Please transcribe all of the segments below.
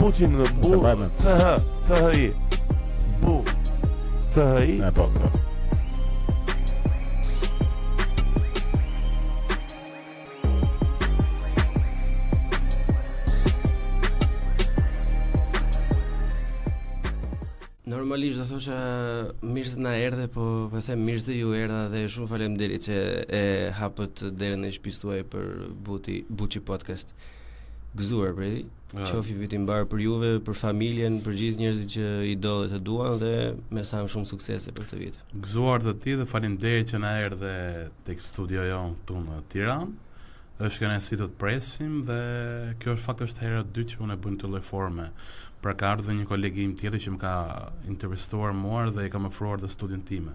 buçin bu CHI. Bu CHI. Po. Normalisht do thosha mirë se na erdhe, po them mirë se ju erdha dhe shumë faleminderit që e hapët derën e shtëpisë tuaj për Buçi podcast. Gëzuar bredi, qofi viti mbar për juve, për familjen, për gjithë njerëzit që i do dhe të duan dhe me sa më shumë suksese për këtë vit. Gëzuar të ti dhe faleminderit që na erdhe tek studio jon këtu në Tiranë. Është kënaqësi të presim dhe kjo është faktikisht hera e dytë që unë e bëj të lloj forme. Pra ka ardhur një koleg im tjetër që më ka interesuar mua dhe e kam ofruar të studion time.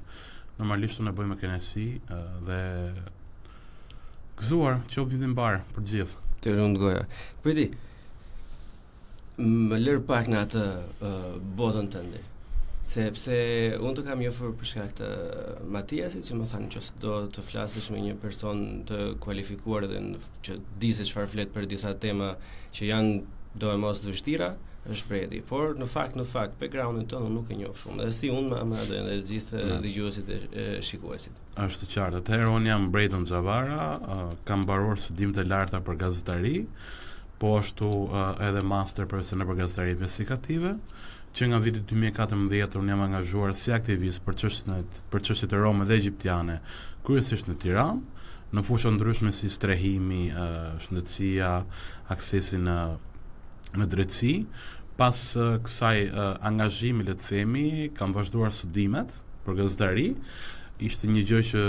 Normalisht unë e bëj me kënaqësi dhe gëzuar që vitin mbar për gjithë. Të rund goja. Priti, më lër pak në atë botën tënde. Sepse unë të kam njofur për shkak të Matiasit që më thanë që do të flasësh me një person të kualifikuar dhe që di se çfarë flet për disa tema që janë do e mos të vështira, është Bredi, por në fakt backgroundin tonë nuk e njoh shumë. Dhe si unë më edhe të gjithë dëgjuesit e shikuesit. Është qartë. Atëherë unë jam Brejton Xhavara, kam mbaruar studimet e larta për gazetari, po ashtu edhe master profesional për gazetari investigative, që nga viti 2014 unë jam angazhuar si aktivist për çështjet e Romës dhe egjiptiane, kryesisht në Tiranë, në fusha ndryshme si strehimi, shëndetësia, aksesi në drejtësi. Pas kësaj angazhimi, le të themi, kam vazhduar studimet për gazetari. Ishte një gjë që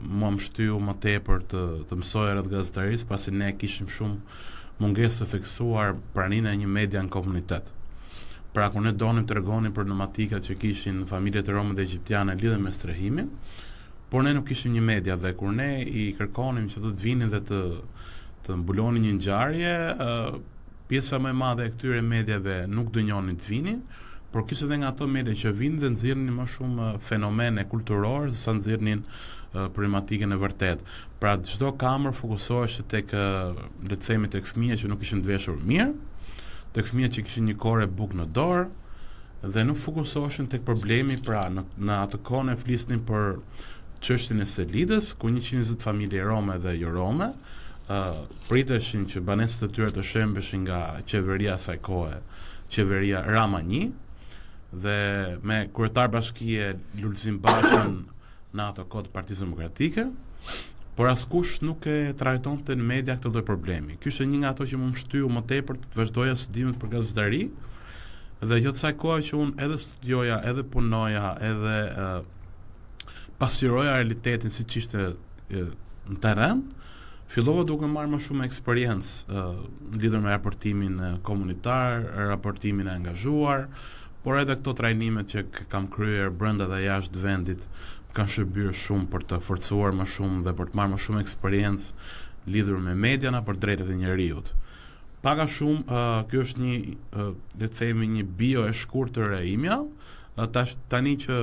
mua më shtyu më tepër të mësoja rreth gazetarisë, pasi ne kishim shumë mungesë të theksuar praninë e një media në komunitet. Pra kur ne donim të tregonim për problematikat që kishin familjet e Romës dhe egjiptiane lidhur me strehimin, por ne nuk kishim një media dhe kur ne i kërkonim që të vinin dhe të mbulonin një ngjarje, pjesa më e madhe e këtyre mediave nuk dënjonin të vinin, por kishte edhe nga ato media që vinin dhe nxjerrnin më shumë fenomene kulturore se sa nxjerrnin problematikën e vërtet. Pra çdo kamer fokusohej tek, le të themi, tek fëmijët që nuk kishin të veshur mirë, tek fëmijët që kishin një korë bukë në dorë dhe nuk fokusoheshin tek problemi. Pra në atë kohë ne flisnin për çështjen e Selidës, ku 120 familje rome dhe jo rome priteshin që banesat e tyre të shembeshin nga qeveria asaj kohe, qeveria Rama 1, dhe me kryetar bashkie Lulzim Bashën në ato kohë të Partisë Demokratike, por askush nuk e trajtonte në media këtë lloj problemi. Ky është një nga ato që më shtyu më tepër të vazhdoja studimet për gazetari, dhe jo të saj kohe që unë edhe studioja, edhe punoja, edhe pasqyroja realitetin siç ishte në terren, fillova duke marrë më shumë eksperiencë lidhur me raportimin komunitar, raportimin e angazhuar, por edhe këto trajnimet që kam kryer brenda dhe jashtë vendit kanë shërbyer shumë për të forcuar më shumë dhe për të marrë më shumë eksperiencë lidhur me median apo drejtat e njerëzit. Pak a shumë kjo është një, le të themi, një bio e shkurtër e imja, tani që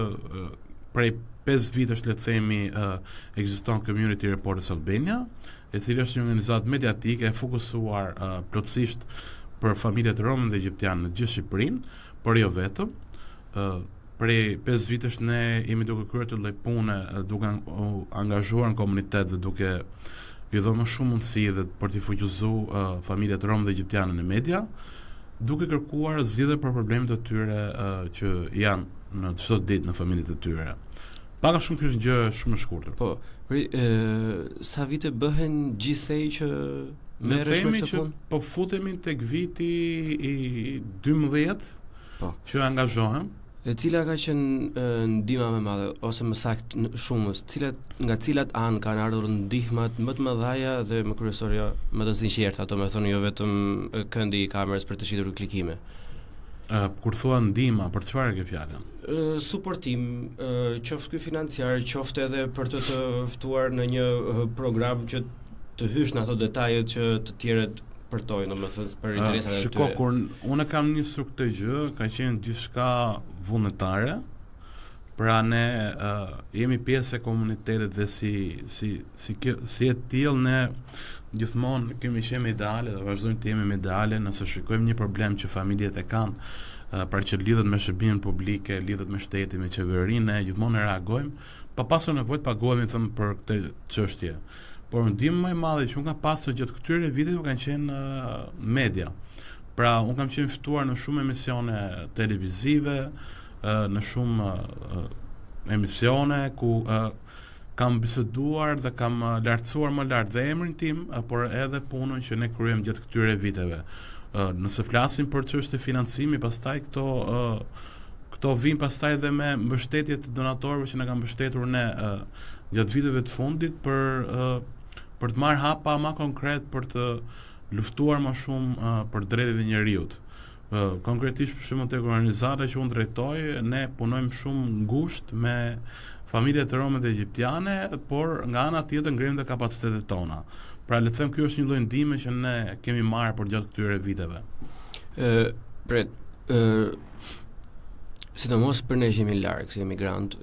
prej 5 vitesh, le të themi, ekziston Community Reporters Albania, e cila është një organizatë mediatike e fokusuar plotësisht për familjet rome dhe egjiptiane në gjithë Shqipërinë, por jo vetëm. Prej 5 vitesh ne jemi duke kryer të lloj pune, duke angazhuar në komunitet dhe duke i dhënë më shumë mundësi dhe për të fuqizuar familjet rome dhe egjiptiane në media, duke kërkuar zgjidhje për problemet e tyre që janë në çdo ditë në familjet e tyre. Pak a shumë kjo është gjë shumë e shkurtër. Po, sa vite bëhen gjithsej që merresh me këtë punë? Po futemi tek viti i 12 që angazhohem. E cila ka qenë ndihma më e madhe ose më saktë shumës, nga cilat anë kanë ardhur ndihmat më të mëdha dhe më kryesorja më të sinqerta, ato më thonë jo vetëm këndi i kamerës për të shitur klikime. Kur thua ndihma, për çfarë ke fjalën? Suportim, qoftë ky financiar, qoftë edhe për të ftuar në një program që të hysh në ato detajet që të tjerët përtojnë, domethënë për interesat e tyre. Shiko, kur unë kam nisur këtë gjë, ka qenë diçka vullnetare, Pra ne jemi pjesë e komunitetit dhe si e tillë ne gjithmonë kemi qenë ideale dhe vazhdojmë të jemi ideale nëse shikojmë një problem që familjet e kanë pra që lidhet me shërbimin publike, lidhet me shtetin, me qeverinë, ne gjithmonë reagojmë pa pasur nevojë të paguhemi thëmë për këtë çështje. Por ndihmë më e madhe që unë kam pasur gjatë këtyre viteve kanë qenë media. Pra unë kam qenë ftuar në shumë emisione televizive, në shumë emisione ku kam biseduar dhe kam lartësuar më lart dhe emrin tim, por edhe punën që ne kryejmë gjatë këtyre viteve. Nëse flasim për çështje financimi, pastaj këto vijnë pastaj edhe me mbështetje të donatorëve që na kanë mbështetur ne gjatë viteve të fundit për të marrë hapa më konkret për të luftuar më shumë për drejtat e njerëzit. Konkretisht për shembull tek organizata që unë drejtoj, ne punojmë shumë ngushtë me familjet e romë dhe egjiptiane, por nga ana tjetër ngrimë dhe kapacitetet tona. Pra le të them ky është një lloj ndihme që ne kemi marrë për gjatë këtyre viteve. Sidomos për ne që jemi larg, si emigrant,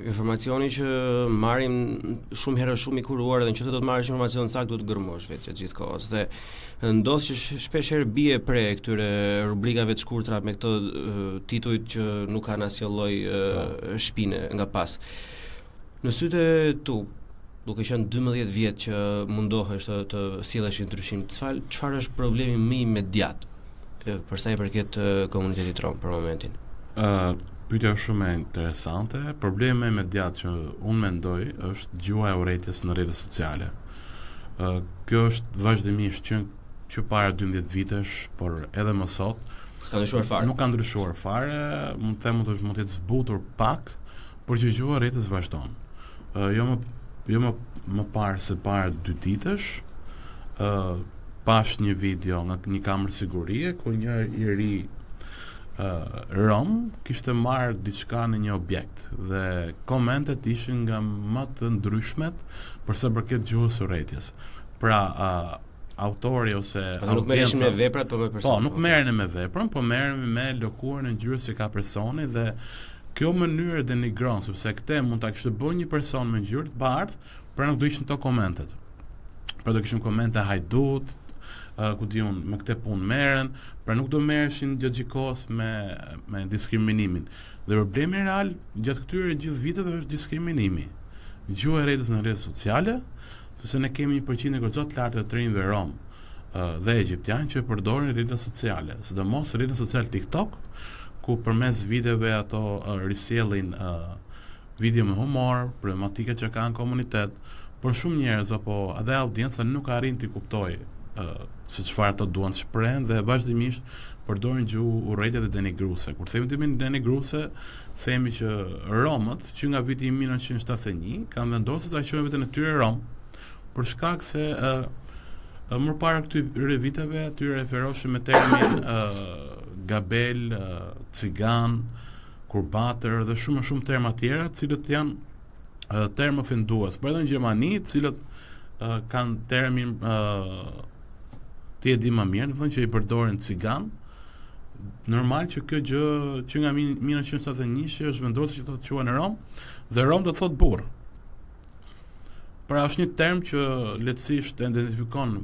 informacioni që marrim shumë herë shumë i kuruar dhe nëse do të marrësh informacion sakt do të gërmosh vetë gjithë kohës. Dhe ndodh që shpesh herë bie pre këtyre rubrikave të shkurtra me këto titujt që nuk kanë asnjë lloj shpine nga pas. Në sytë tu, duke qenë 12 vjet që mundohesh të sillesh ndryshim, çfarë është problemi më imediat për sa i përket komunitetit rom për momentin? Pyetja është shumë e interesante. Problemi më imediat që unë mendoj është gjuha e urrëties në rrjetet sociale. Kjo është vazhdimisht që para 12 vitesh, por edhe më sot s'ka ndryshuar fare. Nuk ka ndryshuar fare, mund të them mund të jetë zbutur pak, por që gjuha e urrëties vazhdon. Jo më parë se para 2 ditësh, pash një video nga një kamerë sigurie ku një i ri rom kishte marrë diçka në një objekt dhe komentet ishin nga më të ndryshmet për sa përket gjuhës së urrëties. Pra autori ose nuk merreshin me veprat, por me personin. Po, nuk merren me veprën, po merren me lëkurën e ngjyrës që ka personi dhe kjo mënyrë denigron, sepse këtë mund ta kishte bërë një person me ngjyrë të bardhë, por nuk do ishin to komentet. Pra do kishin komente hajdut, ku diun me këtë punë merren, pra nuk do merreshin gjatë kohës me diskriminimin. Dhe problemi real gjatë këtyre gjithë viteve është diskriminimi. Gjuha e urrëties në rrjetet sociale, sepse ne kemi një përqindje goxha të lartë të rinjve rom dhe egjiptian që përdorin rrjetet sociale, sidomos rrjetin social TikTok, ku përmes videove ato risjellin video me humor, problematike që kanë komunitet, por shumë njerëz apo edhe audienca nuk arrin të kuptojë se çfarë ato duan të shprehen dhe vazhdimisht përdorin gjuhë urrëtie dhe denigruese. Kur themi denigruese, themi që romët që nga viti 1971 kanë vendosur ta quajnë veten e tyre rom, për shkak se më parë këtyre viteve aty referoheshin me termin gabel, cigan, kurbatër dhe shumë terma tjera, të cilët janë termë ofendues. Por edhe në Gjermani, të cilët kanë termin ti e di më mirë, në thënë që i përdorin cigan, normal që kjo gjë që nga 1971 është vendosur që të quhen rom, dhe rom do të thotë burr. Pra është një term që lehtësisht identifikon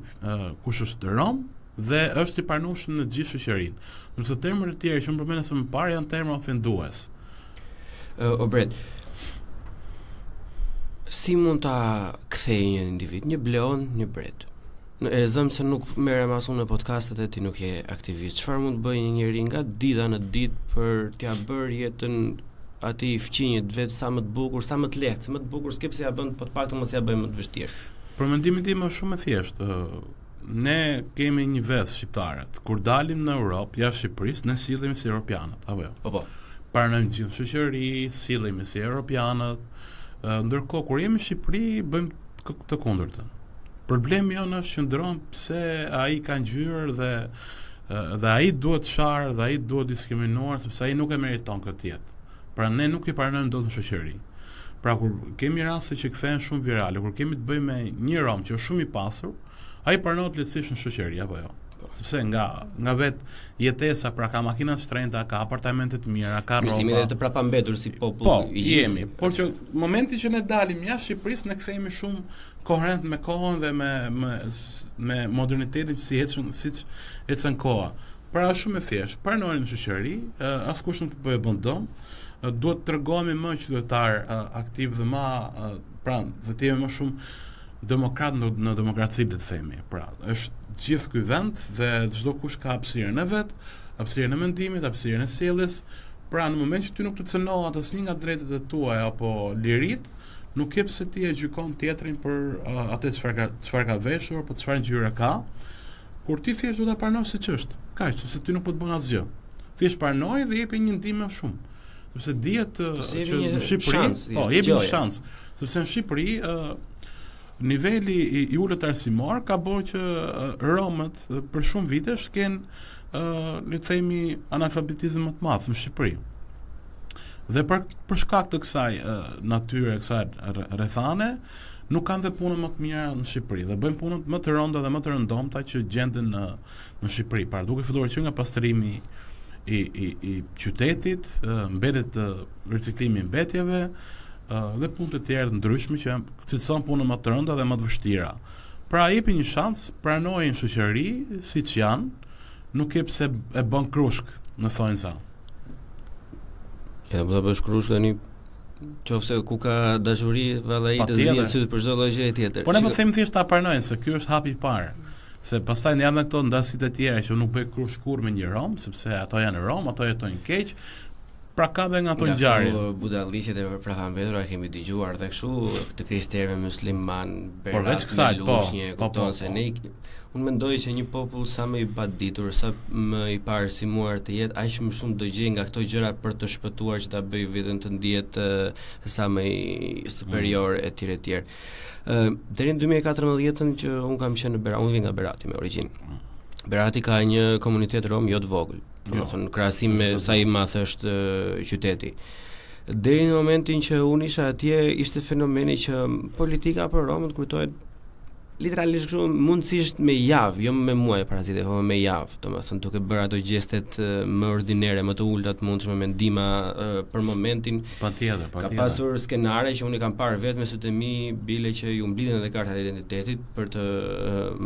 kush është rom dhe është i pranueshëm në gjithë shoqërinë. Ndërsa termat e tjerë që më përmendën së parë janë terma ofendues. Obret, si mund ta kthejë një individ, një bleon, një bret? E zëm se nuk merrem as unë në podcastet e ti nuk je aktivist. Çfarë mund të bëjë një njeri nga dita në ditë për t'ia bërë jetën atij fqinjit vetë sa më të bukur, sa më të lehtë, sa më të bukur, s'ke pse ja bën, po të paktën mos ja bëjmë më të vështirë. Për mendimin tim është shumë e thjeshtë. Ne kemi një vezë shqiptarët. Kur dalim në Europë, jashtë Shqipërisë, ne sillemi si europianët, apo jo? Po. Pranojmë gjithë shoqëri, sillemi si europianët. Ndërkohë kur jemi në Shqipëri, bëjmë të kundërtën. Problemi jonë është qëndron pse ai ka ngjyrë dhe ai duhet sharë dhe ai duhet diskriminuar sepse ai nuk e meriton këtë jetë. Pra ne nuk i pranojmë dot në shoqëri. Pra kur kemi raste që kthehen shumë virale, kur kemi të bëjmë me një rom që është shumë i pasur, ai pranohet lehtësisht në shoqëri apo jo. Sepse nga vet jetesa, pra ka makina të shtrenjta, ka apartamente të mira, ka rroba. Jemi edhe të prapambetur si popull Po, i gjithë. jemi, por që momenti që ne dalim jashtë Shqipërisë ne kthehemi shumë koherent me kohën dhe me modernitetin si siç ecën koha. Pra shumë e thjeshtë, pranojnë në shoqëri, askush nuk po e bën dëm, duhet të tregohemi më qytetar aktiv dhe dhe të jemi më shumë demokrat në demokraci, le të themi. Pra, është gjithë ky vend dhe çdo kush ka hapësirën e vet, hapësirën e mendimit, hapësirën e sjelljes. Pra, në moment që ty nuk të cënohet asnjë nga drejtat e tuaja apo lirit, nuk ke pse ti e gjykon tjetrin për atë çfarë ka veshur, apo çfarë ngjyre ka. Kur ti thjesht do ta pranosh siç është. Kaq, sepse ti nuk po të bën asgjë. Thjesht pranoj dhe jepi një ndihmë më shumë. Sepse dihet që në Shqipëri, jepi një shans. Sepse në Shqipëri niveli i ulët arsimor ka bërë që Romët për shumë vitesh kenë le të themi analfabetizëm më të madh në Shqipëri. Dhe për shkak të kësaj natyre, kësaj rrethane, nuk kanë dhe punën më të mira në Shqipëri dhe bëjnë punën më të rënda dhe më të rëndomta që gjenden në Shqipëri. Pra duke filluar që nga pastrimi i qytetit, mbetet riciklimi i mbetjeve, dhe punë të tjera të ndryshme që cilëson punën më të rënda dhe më të vështira. Pra jepi një shans, pranojnë shoqëri siç janë, nuk e pse e bën krushk, në thonjza. Ja, do të bësh krushk tani, qofse ku ka dashuri, valla ai të zihen sy për çdo lloj tjetër. Po ne më them thjesht ta pranojnë se ky është hapi i parë. Se pastaj ne janë këto ndasit e tjera që nuk bëj krushk kur me një Rom, sepse ato janë në Rom, ato jetojnë keq. Pra ka dhe nga ato ngjarje. Budalliqet e prapambetura kemi dëgjuar dhe kështu të krishterëve musliman, përveç kësaj, kupton se ne unë mendoj që një popull sa më i paditur, sa më i parësimuar të jetë, aq më shumë do gjej nga këto gjëra për të shpëtuar që ta bëj veten të ndihet sa më i superior etj etj. Deri në 2014 që un kam qenë në Berat, unë vjen nga Berati me origjinë. Berati ka një komunitet rom jo të vogël. Do të thonë krahasim me sa i madh është qyteti. Deri në momentin që unë isha atje, ishte fenomeni që politika për Romët kujtohet literalisht kështu mundësisht me javë, jo me muaj parazite, po me javë. Domethënë duke bërë ato gjestet më ordinere, më të ulta të mundshme me ndihma për momentin. Patjetër. Ka pasur skenare që unë kam parë vetë me sytë e mi, bile që ju mblidhen edhe kartat e identitetit për të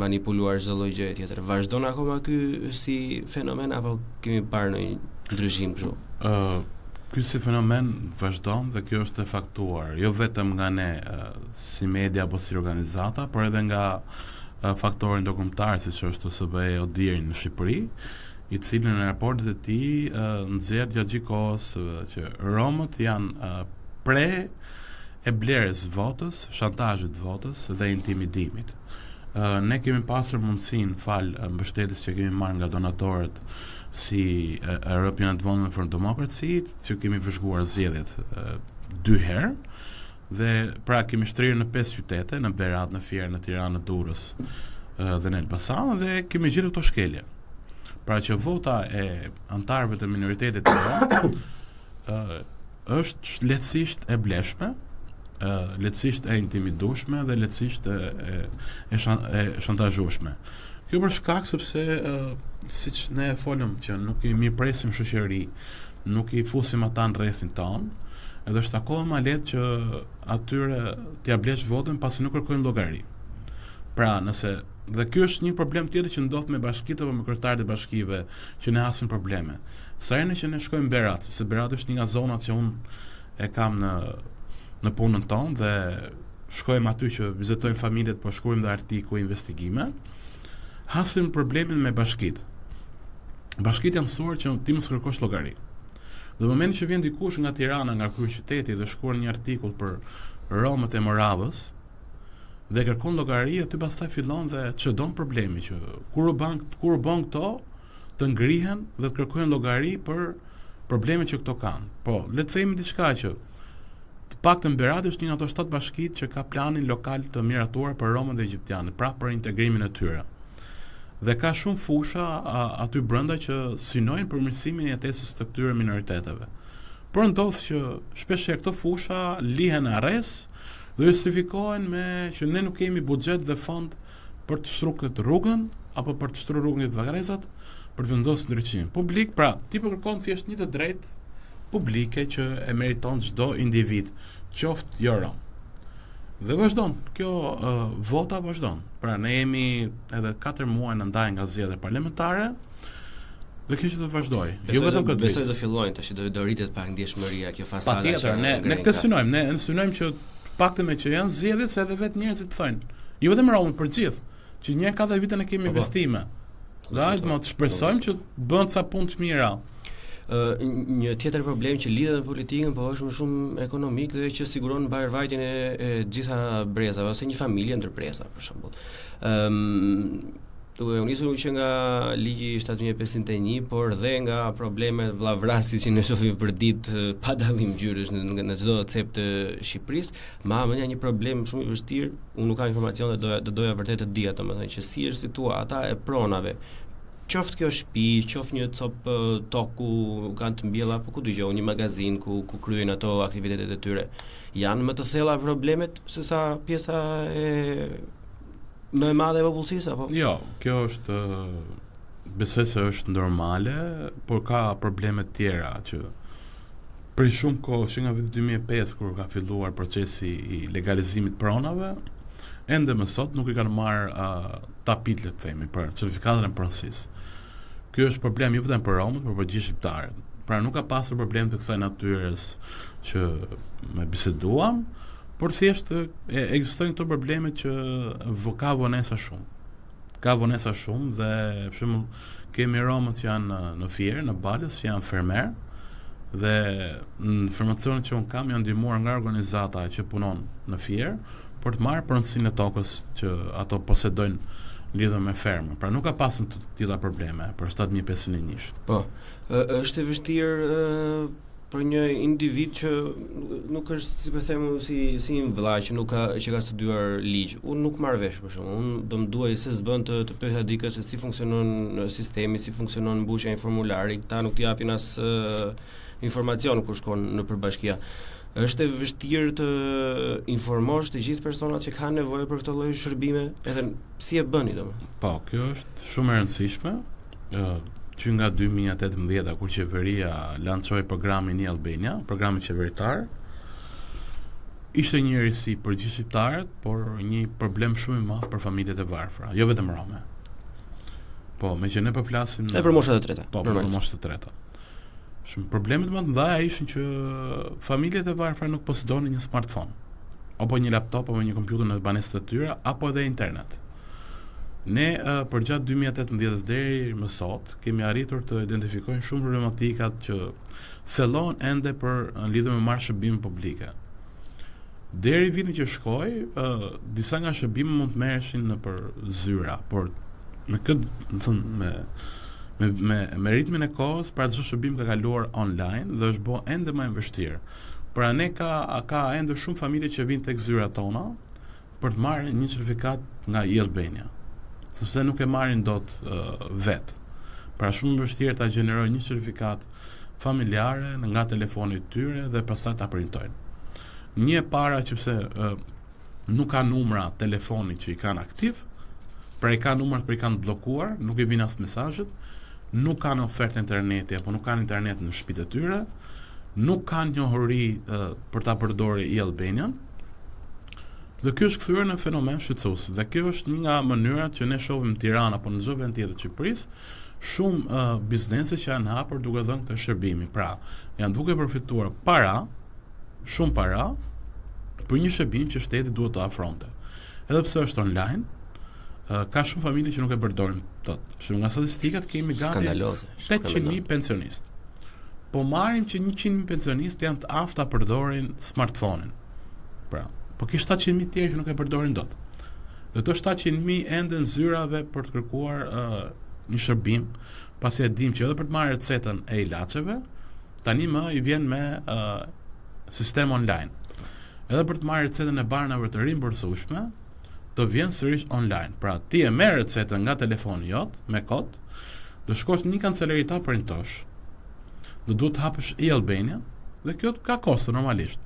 manipuluar çdo lloj gjëje tjetër. Vazhdon akoma ky si fenomen apo kemi parë ndonjë ndryshim kështu? Ky si fenomen vazhdon dhe kjo është e faktuar, jo vetëm nga ne si media apo si organizata, por edhe nga faktorin ndërkombëtar siç është OSBE Odiri në Shqipëri, i cili në raportet e tij nxjerr gjatë kohës që Romët janë pre e blerjes votës, shantazhit votës dhe intimidimit. Ne kemi pasur mundësinë fal mbështetjes që kemi marrë nga donatorët si European Advocacy for Democracy, që kemi vëzhguar zgjedhjet 2 herë dhe pra kemi shtrirë në 5 qytete, në Berat, në Fier, në Tiranë, në Durrës dhe në Elbasan dhe kemi gjetur këto shkelje. Pra që vota e antarëve të minoritetit të Rom është lehtësisht e bleshme, lehtësisht e intimidueshme dhe lehtësisht e shantazhueshme. Kjo për shkak sepse siç ne e folëm që nuk i mirpresim shoqëri, nuk i fusim ata në rrethin ton, edhe është akoma lehtë që atyre t'ia blesh votën pasi nuk kërkojnë llogari. Pra, dhe ky është një problem tjetër që ndodh me bashkitë apo me kryetarët e bashkive që ne hasim probleme. Sa herë që ne shkojmë në Berat, sepse Berat është një nga zonat që unë e kam në punën tonë dhe shkojmë aty që vizitojmë familjet, po shkruajmë dhe artikuj, investigime. Hasim problemin me bashkitë. Bashkitë janë mësuar që ti mos kërkosh llogari. Dhe në momentin që vjen dikush nga Tirana, nga kryeqyteti dhe shkruan një artikull për Romët e Moravës dhe kërkon llogari, aty pastaj fillon dhe çdon problemi që kur u bën këto të ngrihen dhe të kërkojnë llogari për problemet që këto kanë. Po, le të themi diçka që të paktën Berati është një nga ato 7 bashkitë që ka planin lokal të miratuar për Romët dhe egjiptianët, pra për integrimin e tyre. Dhe ka shumë fusha aty brenda që synojnë përmirësimin e jetesës të këtyre minoriteteve. Por ndodh që shpesh këto fusha lihen arres dhe justifikohen me që ne nuk kemi buxhet dhe fond për të shtruar rrugën apo për të shtruar rrugën e vagazat për të vendosur ndryshim publik. Pra, ti po kërkon thjesht një të drejtë publike që e meriton çdo individ, qoftë jo rom. Dhe vazhdon, kjo vota vazhdon. Pra ne jemi edhe 4 muaj në ndaj nga zgjedhjet parlamentare dhe kjo që të vazhdoj. Jo vetëm këtë. Besoj do fillojnë tash, do rritet pak ndjeshmëria kjo fasada. Patjetër, ne këtë synojmë, ne synojmë që paktën me që janë zgjedhjet se edhe vetë njerëzit thonë. Jo vetëm Romën, për gjithë, që një 4 vite ne kemi investime. Dhe më të shpresojmë që bën ca punë të mira. Një tjetër problem që lidhet me politikën, po është më shumë ekonomik dhe që siguron mbarvajtjen e gjitha brezave ose një familje ndër breza, për shembull. Duke u nisur që nga ligji 751, por dhe nga problemet vllavrasi që ne shohim për ditë pa dallim ngjyresh në çdo cep të Shqipërisë, më një problem shumë i vështirë. Unë nuk kam informacion dhe doja vërtet të dija, domethënë që si është situata e pronave. Qoftë kjo shtëpi, qoftë një copë toku kanë të mbjella, apo ku dëgjoj një magazin ku kryejnë ato aktivitetet e tyre. Janë më të thella problemet se sa pjesa më e madhe e popullsisë apo? Jo, kjo është besoj se është normale, por ka probleme tjera që prej shumë kohë, që nga viti 2005 kur ka filluar procesi i legalizimit pronave, ende më sot nuk i kanë marrë tapit, le të themi, për certifikatën e pronësisë. Ky është problem jo vetëm për romët, por për gjithë shqiptarët. Pra nuk ka pasur problem të kësaj natyrës që me biseduam, por thjesht ekzistojnë këto probleme që ka vonesa shumë. Ka vonesa shumë dhe për shembull kemi romët që janë në Fier, në Balës, që janë fermer dhe në informacionet që unë kam janë ndihmuar nga organizata që punon në Fier për të marrë pronësinë e tokës që ato posedojnë lidhur me fermën. Pra nuk ka pasur të tilla probleme për 7501. Po, është e vështirë për një individ që nuk është, si po them, si një vëlla që ka studiuar ligj. Unë nuk marr vesh për shkak. Unë do më duaj se s'bën të pyesja dikë se si funksionon sistemi, si funksionon mbushja e formularit. Këta nuk t'i japin as informacion kur shkon në përbashkia. Është e vështirë të informosh të gjithë personat që kanë nevojë për këtë lloj shërbime, edhe si e bëni domethënë? Po, kjo është shumë e rëndësishme. Që nga 2018 kur qeveria lançoi programin e Albania, programin qeveritar, ishte një risi për gjithë shqiptarët, por një problem shumë i madh për familjet e varfra, jo vetëm rome. Po, me që ne po flasim për moshat e treta. Po, për moshat e treta. Shumë problemet më të mëdha ishin që familjet e varfra nuk posedonin një smartphone, apo një laptop, apo një kompjuter në banesat e tyre, apo edhe internet. Ne për gjatë 2018 deri më sot kemi arritur të identifikojmë shumë problematikat që thellon ende për lidhur me marrë shërbime publike. Deri vitin që shkoi, disa nga shërbime mund të merreshin nëpër zyra, por me këtë, me ritmin e kohës, pra çdo shërbim ka kaluar online dhe është bërë ende më e vështirë. Pra ne ka ende shumë familje që vinë tek zyrat tona për të marrë një certifikat nga Albania, sepse nuk e marrin dot vet. Pra shumë vështirë ta gjenerojnë një certifikat familjare nga telefoni i tyre dhe pastaj ta printojnë. Një para që pse nuk ka numra telefoni që i kanë aktiv, pra i kanë numrat për i kanë bllokuar, nuk i vijnë as mesazhet, nuk kanë ofertë interneti apo nuk kanë internet në shtëpitë e tyre, nuk kanë njohuri për ta përdorur Albanian. Dhe kjo është kthyer në fenomen shqetësues. Dhe kjo është një nga mënyrat që ne shohim në Tiranë apo në çdo vend tjetër të Shqipërisë, shumë biznese që janë hapur duke dhënë këtë shërbim. Pra, janë duke përfituar shumë para për një shërbim që shteti duhet të afronte. Edhe pse është online, ka shumë familje që nuk e përdorin dot. Shumë nga statistikat kemi gati 800.000 pensionistë. Po marrim që 100.000 pensionistë janë të aftë ta përdorin smartphone-in. Pra, po ki 700.000 tjerë që nuk e përdorin dot. Dhe to 700.000 ende në zyrave për të kërkuar një shërbim, pasi e dim që edhe për të marrë recetën e ilaçeve, tani më i vjen me sistem online. Edhe për të marrë recetën e barnave të rimbursueshme, të vjen sërish online. Pra ti e merr recetën nga telefoni jot me kod, do shkosh në një kancelari ta printosh. Do duhet të hapësh Albania dhe kjo ka kosto normalisht.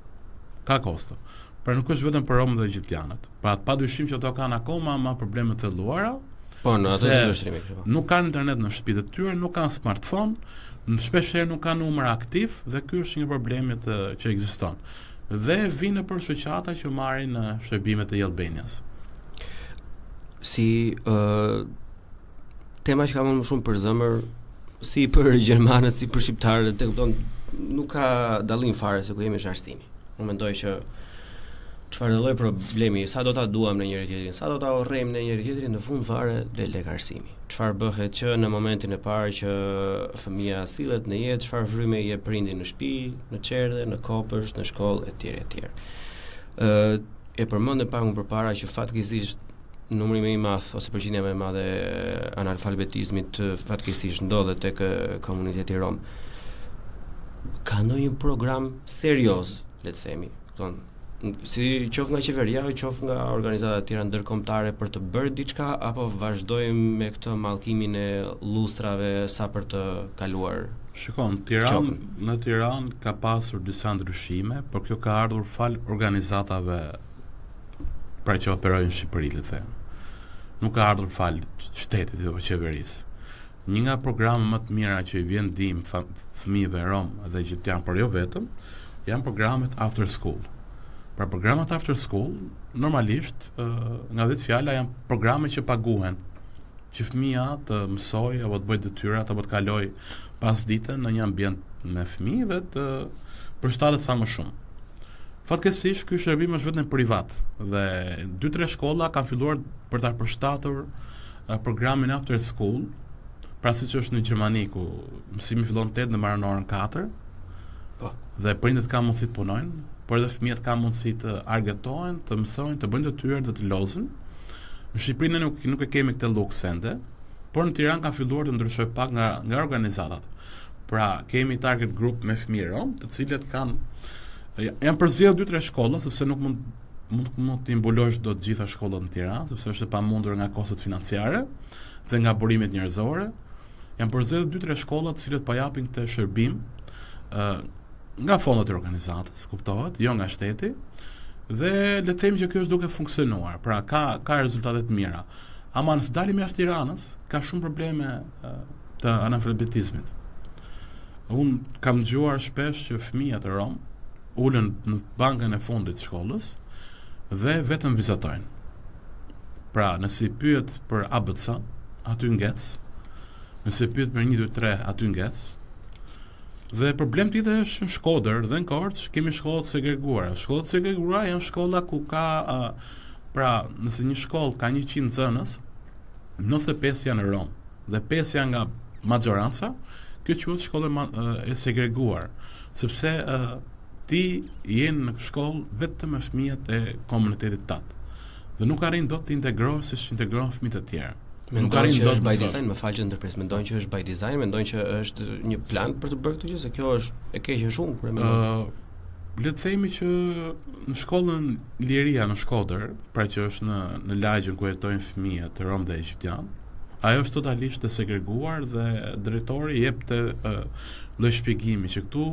Ka kosto. Pra nuk është vetëm për romët dhe egjiptianët. Pra padyshim që ato kanë akoma ma probleme të thelluara. Po, në ato vështrime këto. Nuk kanë internet në shtëpitë e tyre, nuk kanë smartphone, shpeshherë nuk kanë numër aktiv dhe ky është një problem që ekziston. Dhe vinë për shoqata që marrin shërbimet e Albanias. Si tema që kam më shumë për zemër, si për gjermanët, si për shqiptarët, e kupton, nuk ka dallim fare se ku jemi është arsimi. Unë mendoj që çfarë lloj problemi, sa do ta duam në njëri tjetrin, sa do ta urrejmë në njëri tjetrin, në fund fare del tek arsimi. Çfarë bëhet që në momentin e parë që fëmia sillet në jetë, çfarë fryme i jep prindi në shtëpi, në çerdhe, në kopësht, në shkollë etj etj. E përmendëm pak më përpara që fatkeqësisht numri më i madh ose përqindja më e madhe analfabetizmit fatkeqësisht ndodhet tek komuniteti rom. Ka ndonjë program serioz, le të themi, si qoftë nga qeveria o qoftë nga organizata të tjera ndërkombëtare për të bërë diçka, apo vazhdojmë me këtë mallkimin e lustrave sa për të kaluar? Shikon, në Tiranë ka pasur disa ndryshime, por kjo ka ardhur fal organizatave pra që operojnë në Shqipëri, le të them. Nuk ka ardhur fal shtetit apo qeverisë. Një nga programet më të mira që i vjen ndihmë fëmijëve rom dhe egjiptian, por jo vetëm, janë programet after school. Pra programet after school, normalisht, nga 10 fjala janë programe që paguhen, që fëmia të mësoj, apo të bëjë detyrat, apo të kaloj pas ditën në një ambient me fëmijë dhe të përshtatet sa më shumë. Fatkeqësisht ky shërbim është vetëm privat dhe 2-3 shkolla kanë filluar për ta përshtatur programin after school, pra siç është në Gjermani ku mësimi fillon 8 dhe mbaron në orën 4. Po. Dhe prindët kanë mundësi të punojnë, por edhe fëmijët kanë mundësi të argëtohen, të mësojnë, të bëjnë detyrat dhe të lozën. Në Shqipëri nuk e kemi këtë luks ende, por në Tiranë kanë filluar të ndryshojë pak nga organizatat. Pra kemi target group me fëmijë rom, të cilët janë përzgjedhur 2-3 shkolla, sepse nuk mund të imbulosh dot të gjitha shkollat në Tiranë, sepse është e pamundur nga kostot financiare dhe nga burimet njerëzore. Janë përzgjedhur 2-3 shkolla të cilët po japin këtë shërbim nga fondet e organizatës, kuptohet, jo nga shteti, dhe le të them që kjo është duke funksionuar, pra ka rezultate të mira. Ama nëse dalim jashtë Tiranës, ka shumë probleme të analfabetizmit. Unë kam dëgjuar shpesh që fëmijët e rom ulen në bankën e fundit të shkollës dhe vetëm vizatojnë. Pra, nëse i pyet për ABC, aty ngec. Nëse i pyet për 1, 2, 3, aty ngec. Dhe problem tjetër është në Shkodër dhe në Korçë kemi shkollat segreguara. Shkollat segreguara janë shkolla ku ka pra nëse një shkollë ka 100 nxënës, 95 janë rom dhe 5 janë nga maxoranca, kjo quhet shkollë e segreguar, sepse ti je në shkollë vetëm me fëmijët e komunitetit tat. Dhe nuk arrin dot të integrohesh siç integrohen fëmijët e tjerë. Mendojnë që është by design, më falë që ndërpres, mendojnë që është by design, mendojnë që është një plan për të bërë këtë gjë, se kjo është e keqe shumë kur e mendoj. Le të themi që në shkollën Liria në Shkodër, pra që është në lagjën ku jetojnë fëmijët rom dhe egjiptian, ajo është totalisht e segreguar dhe drejtori jep të lloj shpjegimi që këtu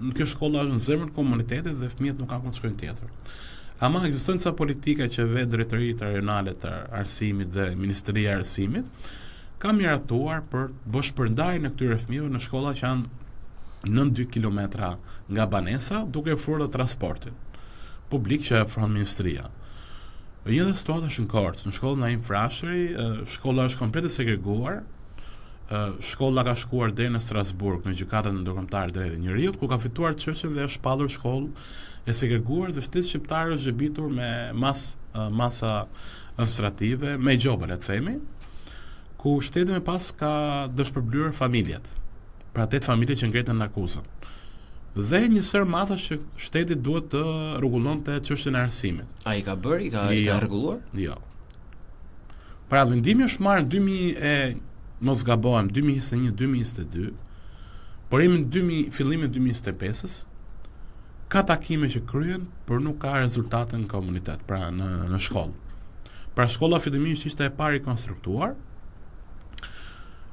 në kjo shkolla është në zemrën e komunitetit dhe fëmijët nuk kanë ku të shkojnë tjetër. Ama ekzistojnë ca politika që vetë drejtoritë rajonale të arsimit dhe Ministria e Arsimit ka miratuar për shpërndarjen e këtyre fëmijëve në shkolla që janë nën 2 kilometra nga banesa, duke ofruar transportin publik që ofron Ministria. Një dhe situata është në Korçë, në shkollën Naim Frashëri, shkolla është komplet e segreguar. Shkolla ka shkuar deri në Strasburg në gjykatën ndërkombëtare të drejtë njeriut, ku ka fituar çështjen dhe është shpallur shkollë e segreguar dhe shteti shqiptar është zhëbitur me masa administrative, me gjoba le të themi, ku shteti më pas ka dëshpërblyer familjet. Pra 8 familje që ngretën në akuzën. Dhe një sër masash që shteti duhet të rregullonte çështjen e arsimit. Ai ka bërë, ka rregulluar? Jo. Pra vendimi është marrë në mos gabohem 2021-2022, por jemi në fillimin 2025-s, ka takime që kryen, por nuk ka rezultate në komunitet, pra në shkollë. Pra shkolla fillimisht ishte e parë rikonstruktuar.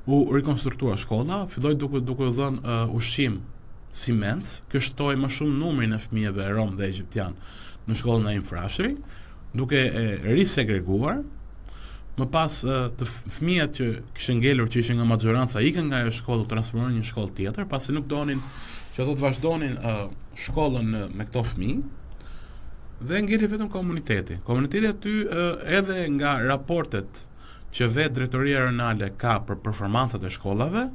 U rikonstruktua shkolla, filloi duke dhënë ushqim Siemens, kjo shtoi më shumë numrin e fëmijëve rom dhe egjiptian në shkollën e Infrashëri, duke e risegreguar. Më pas të fëmijët që kishin ngelur, që ishin nga maxoranca, ikën nga ajo shkollë, u transformuan në një shkollë tjetër, pasi nuk donin që ato të vazhdonin shkollën me këto fëmijë. Dhe ngeli vetëm komuniteti. Komuniteti aty edhe nga raportet që vetë drejtoria rajonale ka për performancat e shkollave,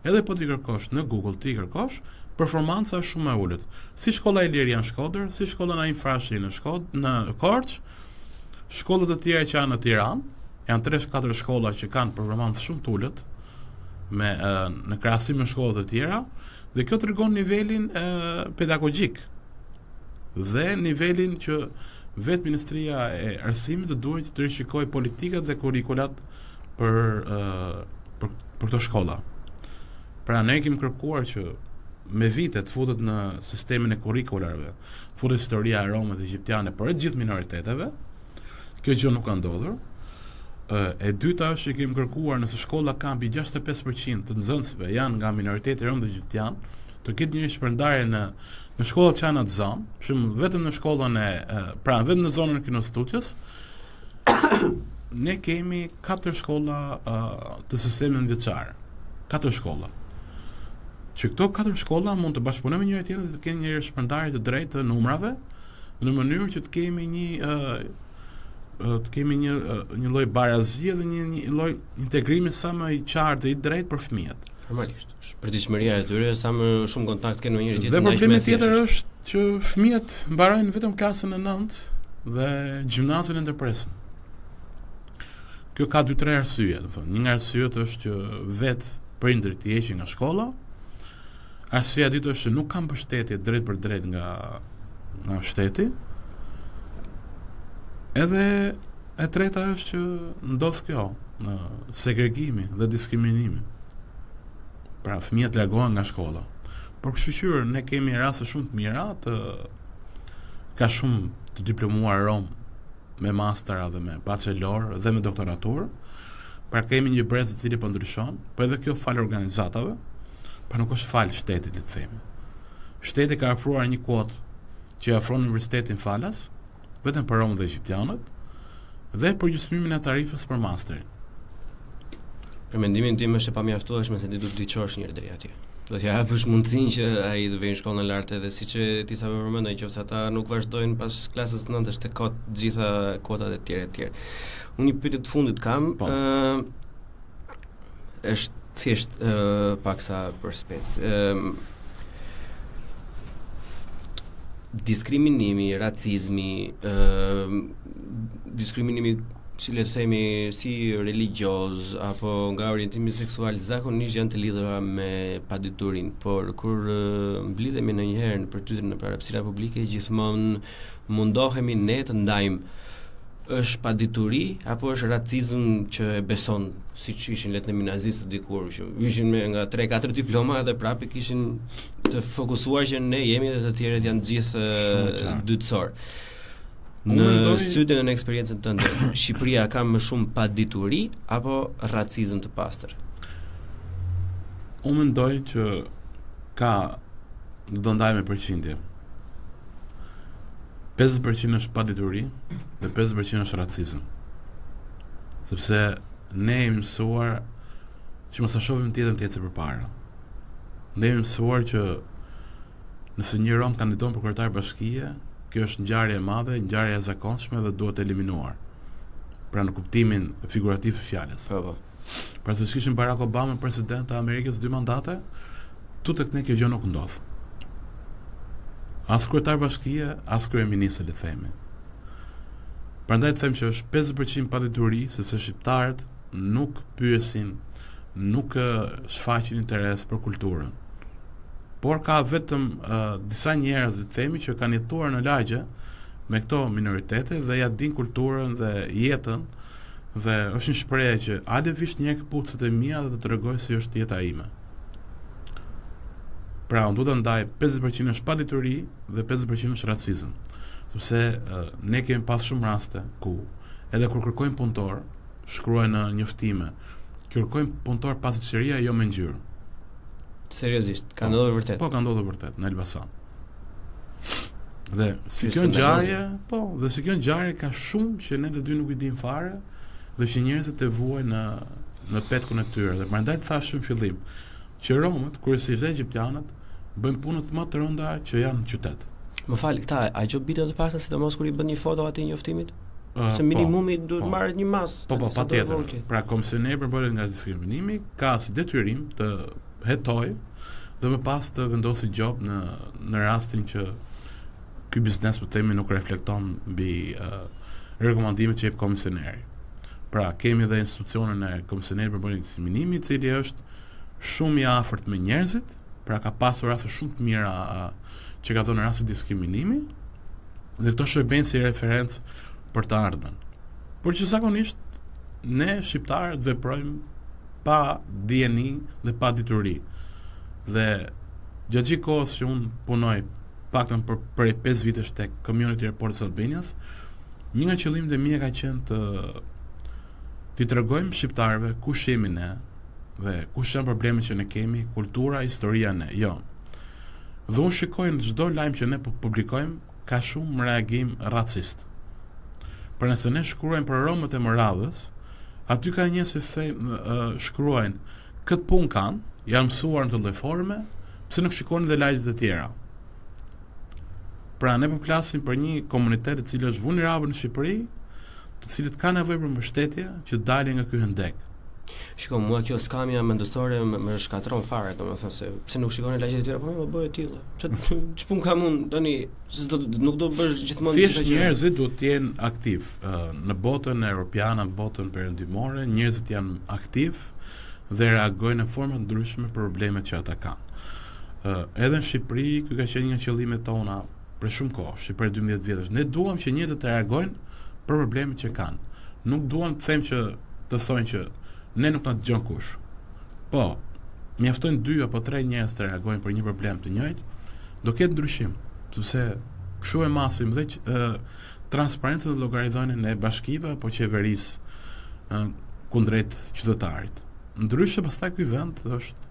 edhe po t'i kërkosh në Google, t'i kërkosh, performanca është shumë e ulët. Si shkolla e Iliria në Shkodër, si shkolla në Infrashi në Korçë, shkollat e tjera që janë në Tiranë, janë 3-4 shkolla që kanë performancë shumë të ulët në krahasim me shkollat e tjera, dhe kjo tregon nivelin pedagogjik dhe nivelin që vetë Ministria e Arsimit duhet të rishikojë politikat dhe kurrikulat për këto shkolla. Pra ne kemi kërkuar që me vitet futet në sistemin e kurrikularëve, futet historia e Romës dhe egjiptiane për të gjithë minoriteteve. Kjo gjë nuk ka ndodhur. E dyta është që kemi kërkuar, nëse shkolla ka mbi 65% të nxënësve janë nga minoriteti rom dhe egjiptian, të ketë një shpërndarje në shkollat që janë atë zonë, vetëm në shkollën vetëm në zonën e Kino Studios, ne kemi 4 shkolla të sistemit vjeçar. 4 shkolla. Që këto 4 shkolla mund të bashkëpunojnë me njëra tjetrën dhe të kenë një shpërndarje të drejtë të numrave, në mënyrë që të kemi një lloj barazie dhe një lloj integrimi sa më i qartë dhe i drejtë për fëmijët. Formalisht, përditshmëria e tyre sa më shumë kontakt kanë me njëri tjetrin. Dhe problemi tjetër është që fëmijët mbarojnë vetëm klasën e 9 dhe gjimnazin e ndërpresën. Kjo ka 2-3 arsye, domethënë. Një nga arsyet është që vetë prindërit i heqin nga shkolla. Arsyeja e dytë është që nuk kanë mbështetje drejt për drejt nga shteti. Edhe e treta është që ndodh kjo, segregimi dhe diskriminimi. Pra fëmijët largohen nga shkolla. Por kështu që ne kemi raste shumë të mira ka shumë të diplomuar rom me mastera dhe me bachelor dhe me doktoraturë. Pra kemi një brez i cili po ndryshon, po edhe kjo fal organizatave, pa nuk është fal shtetit, le të themi. Shteti ka ofruar një kuotë që ofron universitetin falas, vetëm për romë dhe egjiptianët, dhe për gjysmimin e tarifës për masterin. Për mendimin tim është e pamjaftueshme se ti do të diçosh njëri deri atje. Do t'ja hapësh mundësinë që ai të vejë në shkollën e lartë, edhe siç ti sa më përmendë, nëse ata nuk vazhdojnë pas klasës 9-sh të gjitha kuotat e tjera. Unë një pyetje të fundit kam, është thjesht paksa për spec. Diskriminimi, racizmi, diskriminimi si le të themi si religjoz apo nga orientimi seksual zakonisht janë të lidhura me paditurinë, por kur mblidhemi ndonjëherë në përtytjen në parapsira publike, gjithmonë mundohemi ne të ndajmë është padituri apo është racizëm që e beson, siç ishin le të themi nazistët dikur, që ishin me nga 3-4 diploma dhe prapë kishin të fokusuar që ne jemi dhe të tjerët janë gjithë dytësor. Në sytin e në eksperiencën tënde, Shqipëria ka më shumë padituri apo racizëm të pastër? Unë mendoj që do ndaj me përqindje. 50% është padituri dhe 50% është racizëm. Sepse ne jemi mësuar që mos ta shohim tjetër se përpara. Ne jemi mësuar që nëse një rom kandidon për kryetar bashkie, kjo është ngjarje e madhe, ngjarje e zakonshme dhe duhet eliminuar. Pra në kuptimin figurativ të fjalës. Po. Pra se kishin Barack Obama president të Amerikës 2 mandate, tek ne kjo gjë nuk ndodh. As kryetar bashkie, as kryeminist, le të themi. Prandaj të them që është 50% padituri, sepse shqiptarët nuk pyesin, nuk shfaqin interes për kulturën. Por ka vetëm disa njerëz, le të themi, që kanë jetuar në lagje me këto minoritete dhe ja din kulturën dhe jetën, dhe është një shprehje që hajde vish një këpucët e mia dhe të tregoj si është jeta ime. Pra, unë duhet të ndaj 50% është padituri dhe 50% është racizëm. Sepse ne kemi pas shumë raste ku edhe kur kërkojmë punëtor, shkruajnë në njoftime, kërkojmë punëtor pasardhësia jo me ngjyrë. Seriozisht, ka ndodhur vërtet. Po, ka ndodhur vërtet në Elbasan. Dhe si Ky kjo ngjarje, skandaloze. dhe si kjo ngjarje ka shumë që ne të dy nuk i dim fare dhe që njerëzit e vuajnë në petkun e tyre. Dhe prandaj thash në fillim që romët, kryesisht dhe egjiptianët, bëjnë punët më të rënda që janë në qytet. Më fal, këta a gjë bide të pakta sidomos kur i bën një foto atij njoftimit? Se Po, minimumi duhet po. marrë një mas. Po, sa do patjetër. vogël. Pra komisioneri për mbrojtjen nga diskriminimi ka si detyrim të hetojë dhe më pas të vendosë gjop në rastin që ky biznes po themi nuk reflekton mbi rekomandimet që jep komisioneri. Pra kemi edhe institucionin e komisionerit për mbrojtjen nga diskriminimi, i cili është shumë i afërt me njerëzit, pra ka pasur raste shumë të mira që ka dhënë raste diskriminimi dhe këto shërbejnë si referencë për të ardhmen. Por që zakonisht ne shqiptarët veprojmë pa dieni dhe pa dituri. Dhe gjatë gjithë kohës që unë punoj paktën për 5 vitesh tek Community Reporters Albanians, një nga qëllimet e mia ka qenë t'i tregojmë shqiptarëve kush jemi ne dhe kush janë problemet që ne kemi, kultura, historia ne. Jo. Dhe unë shikoj në çdo lajm që ne publikojmë ka shumë reagim racist. Për nëse ne shkruajmë për romët e Moravës, aty ka njerëz që shkruajnë këtë punë kanë, janë mësuar në të lloj forme, pse nuk shikoni dhe lajmet e tjera. Pra ne po flasim për një komunitet i cili është vulnerabël në Shqipëri, të cilët kanë nevojë për mbështetje që dalin nga ky hendek. Shiko, mua kjo skamja mendësore më shkatron fare, domethënë se pse nuk shikoni lagjet e tjera, po më bëhet tillë. Ç'pun kam unë, tani nuk do bësh gjithmonë thjesht njerëzit duhet të jenë aktiv në botën europiane, në botën perëndimore, njerëzit janë aktiv dhe reagojnë në forma të ndryshme për problemet që ata kanë. Edhe në Shqipëri, ky ka qenë një nga qëllimet tona për shumë kohë, Shqipëri 12 vjetësh. Ne duam që njerëzit të reagojnë për problemet që kanë. Nuk duam të them që të thonë që ne nuk na dëgjon kush. Po, mjaftojnë 2 apo 3 njerëz të reagojnë për një problem të njëjtë, do ketë ndryshim, sepse kështu e masim dhe transparencën dhe llogaridhënien e bashkive apo qeverisë kundrejt qytetarit. Ndryshe pastaj ky vend është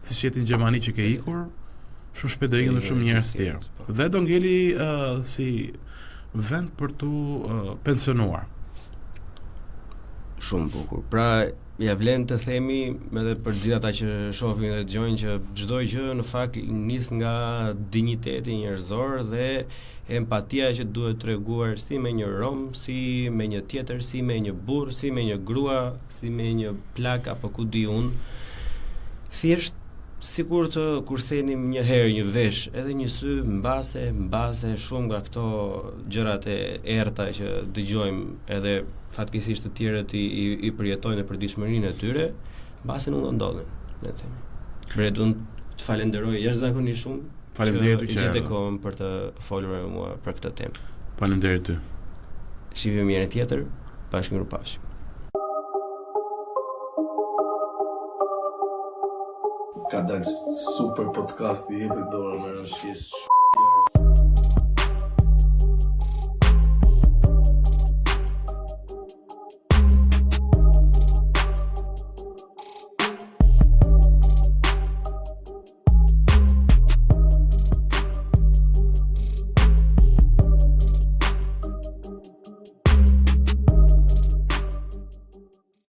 siç jeti në Gjermani që ke ikur, shumë shpejt do ikin shumë njerëz të tjerë. Dhe do ngeli si vend për tu pensionuar. Shumë bukur. Pra, ja vlen të themi edhe për gjithë ata që shohin dhe dëgjojnë që çdo gjë në fakt nis nga dinjiteti njerëzor dhe empatia që duhet treguar si me një rom, si me një tjetër, si me një burr, si me një grua, si me një plak apo ku di unë. Thjesht sikur të kursenim një herë një vesh, edhe një sy mbase shumë nga këto gjërat e errta që dëgjojmë, edhe fatkeqësisht të tjerët i përjetojnë në përditshmërinë e tyre, mbase nuk do ndodhen, le të themi. Bret, unë të falenderoj jashtëzakonisht shumë. Faleminderit që gjete kohën për të folur me mua për këtë temë. Faleminderit ty. Shihemi mirë tjetër, bashkëngërpafshim. Ka dalë super podcast i jepet dorë me rëshqis.